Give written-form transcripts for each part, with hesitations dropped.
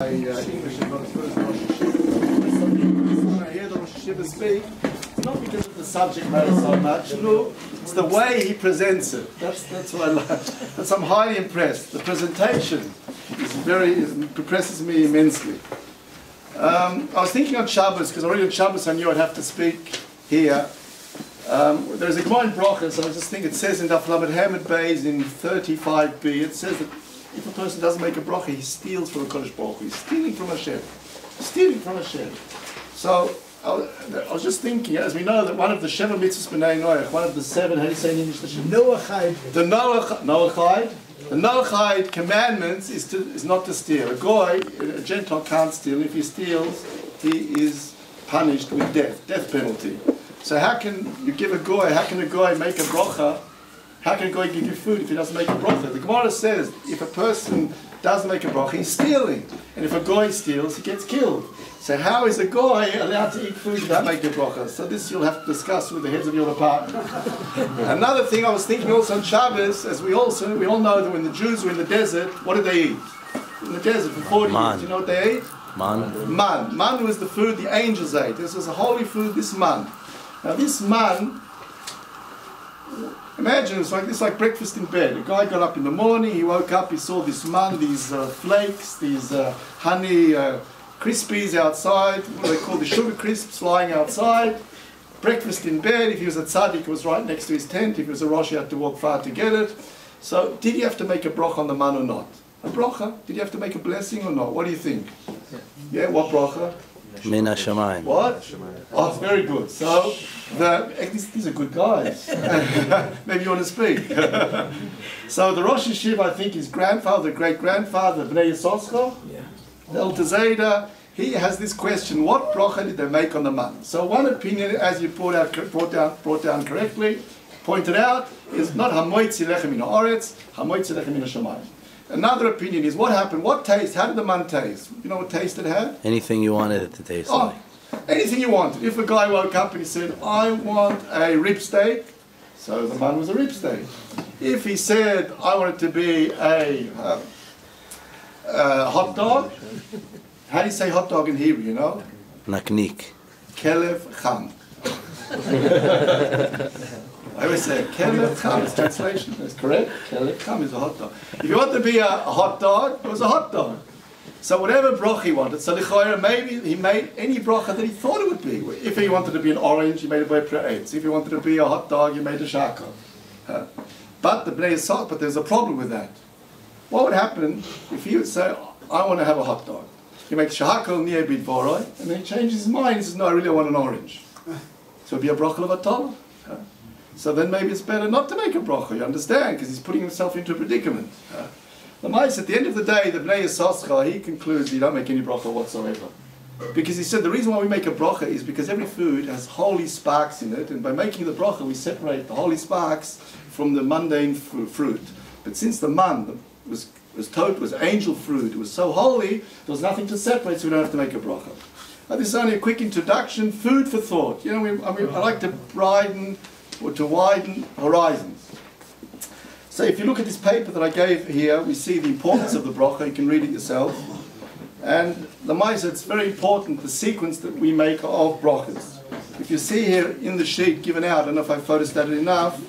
English is not as good as the Rosh Hashanah. When I hear the Rosh Hashanah speak, it's not because of the subject matter so much. No, it's the way he presents it. That's what I like. That's, I'm highly impressed. The presentation impresses me immensely. I was thinking on Shabbos, because already on Shabbos I knew I'd have to speak here. There's a Gemara in Brachos, and I just think it says in Daf Lamed Hamid Beis in 35b, it says that if a person doesn't make a bracha, he steals from the Kodesh Baruch Hu. He's stealing from Hashem. Stealing from Hashem. So I was just thinking, as we know that one of the Sheva Mitzvahs B'nai Noach, one of the seven, how do you say in English? The Noachide commandments is not to steal. A goy, a Gentile can't steal. If he steals, he is punished with death penalty. So how can you give a goy? How can a goy make a bracha? How can a goy give you food if he doesn't make a bracha? The Gemara says if a person doesn't make a bracha, he's stealing, and if a goy steals, he gets killed. So how is a goy allowed to eat food without making a bracha? So this you'll have to discuss with the heads of your department. Another thing I was thinking also on Shabbos, as we all know that when the Jews were in the desert, what did they eat? In the desert for 40 years. Do you know what they ate? Man. Man was the food the angels ate. This was a holy food, this man. Now this man, imagine it's like breakfast in bed. A guy got up in the morning, he woke up, he saw this man, these flakes, these honey crispies outside, what they call the sugar crisps lying outside. Breakfast in bed. If he was a tzaddik, it was right next to his tent. If he was a rosh, he had to walk far to get it. So did he have to make a bracha on the man or not? A bracha? Did he have to make a blessing or not? What do you think? Yeah, what bracha? Min Hashamayim. What? Oh, it's very good. So, these are good guys. Maybe you want to speak. So the Rosh Hashiva, I think, his grandfather, great-grandfather, Bnei Yisoscha, the Elter Zayda, he has this question, what bracha did they make on the man? So one opinion, as you brought down correctly, pointed out, is not Hamoitzi lechem min ha'aretz, Hamoitzi lechem min hashamayim. Another opinion is what happened, what taste, how did the man taste? You know what taste it had? Anything you wanted it to taste like. Anything you wanted. If a guy woke up and he said, I want a rib steak, so the man was a rib steak. If he said, I want it to be a hot dog, how do you say hot dog in Hebrew, you know? Naknik. Kelev cham. I always say, Kelev cham is translation, that's correct. Kelev cham is a hot dog. If you want to be a hot dog, it was a hot dog. So whatever bracha he wanted, so maybe he made any bracha that he thought it would be. If he wanted to be an orange, he made a boy praetz. If he wanted to be a hot dog, he made a shakal. But the Bnei Yisrael, but there's a problem with that. What would happen if he would say, I want to have a hot dog? He makes shakal niye bidvoroi, and then he changes his mind. He says, no, I really want an orange. So it'd be a bracha levatol. So then maybe it's better not to make a bracha, you understand, because he's putting himself into a predicament. The mice, at the end of the day, the Bnei Yisoscha, he concludes you don't make any bracha whatsoever. Because he said the reason why we make a bracha is because every food has holy sparks in it, and by making the bracha we separate the holy sparks from the mundane fruit. But since the man was angel fruit, it was so holy, there was nothing to separate, so we don't have to make a bracha. This is only a quick introduction, food for thought. You know, I like to widen horizons. So if you look at this paper that I gave here, we see the importance of the bracha. You can read it yourself. And the Maisa, it's very important, the sequence that we make of brachas. If you see here in the sheet given out, I don't know if I photostated enough,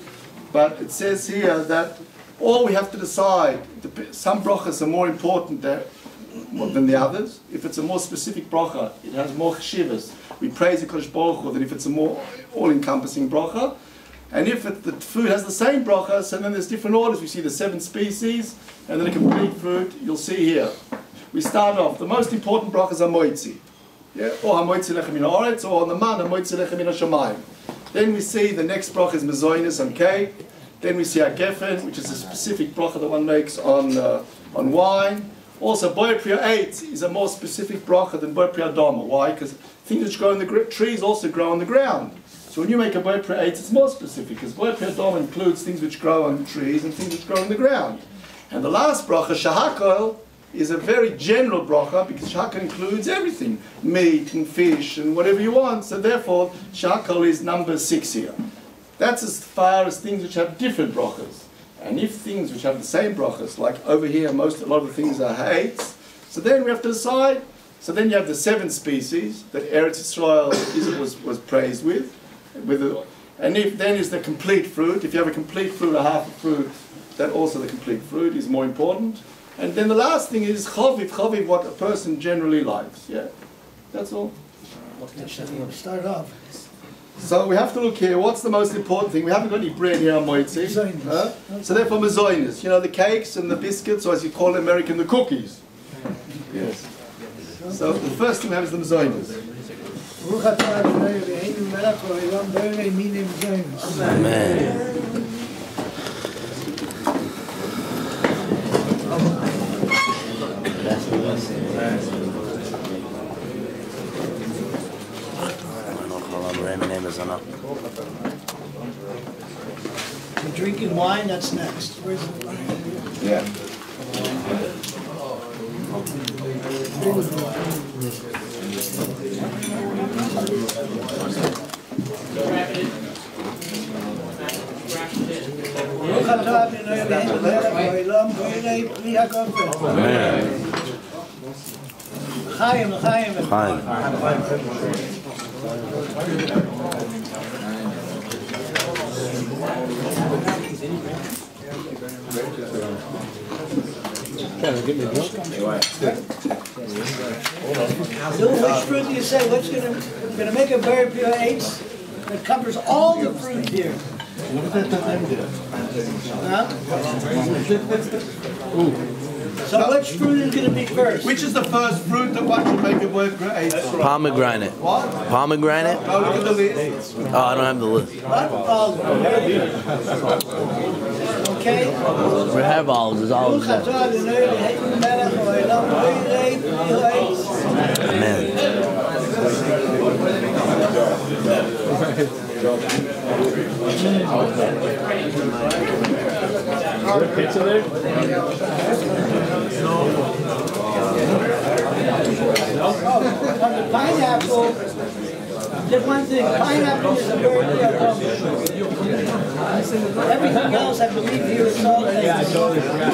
but it says here that all we have to decide, some brachas are more important than the others. If it's a more specific bracha, it has more cheshivas. We praise the Kodesh Baruch Hu than if it's a more all-encompassing bracha. And if the food has the same bracha, so then there's different orders. We see the 7 species, and then a complete fruit, you'll see here. We start off, the most important brachas are moitzi. Yeah? Or ha-moitzi lechem min ha'aretz, or on the man, ha-moitzi lechem min hashamayim. Then we see the next bracha is mezoinus on cake. Then we see ha-gefen, which is a specific bracha that one makes on wine. Also, boy priya 8 is a more specific bracha than boy priya doma. Why? Because things which grow in the trees also grow on the ground. So when you make a boy priya 8, it's more specific, because boy priya doma includes things which grow on trees and things which grow on the ground. And the last bracha, shahakol, is a very general bracha, because shahakol includes everything, meat and fish and whatever you want. So therefore, shahakol is number 6 here. That's as far as things which have different brachas. And if things which have the same brachas, like over here, a lot of the things are hates, So then we have to decide. So then you have the 7 species that Eretz Yisrael was praised with and if then is the complete fruit. If you have a complete fruit or half a fruit, then also the complete fruit is more important. And then the last thing is chaviv, what a person generally likes. Yeah, that's all. Start off. So we have to look here, what's the most important thing? We haven't got any bread here on Moitzi. So therefore mazoinas, you know, the cakes and the biscuits, or as you call it in American, the cookies. Yes. So the first thing we have is the mazoinas. Amen. You're drinking wine, that's next. Where's the wine? Yeah. Which fruit do you say? What's going to make a very pure eights that covers all the fruit here? Huh? So which fruit is going to be first? Which is the first fruit that one should make it work great? Pomegranate. What? Pomegranate? No, look at the list. Oh, I don't have the list. What? Okay. We have olives. There's olives there. Amen. Pizza there? Pineapple. Just one thing. Pineapple is a very good everything else, I believe here is all. Yeah, I totally forgot.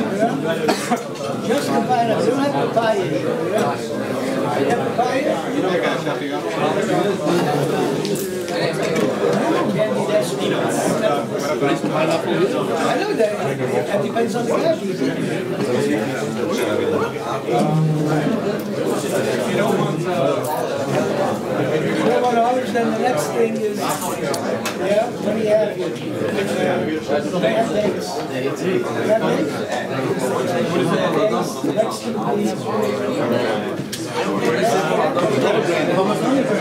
Just the pineapple. You don't have papaya here. You have papaya? I know that. That depends on the cabbage. If you don't want orange, then the next thing is, yeah, what do you have here? They have dates. They have dates? Next to the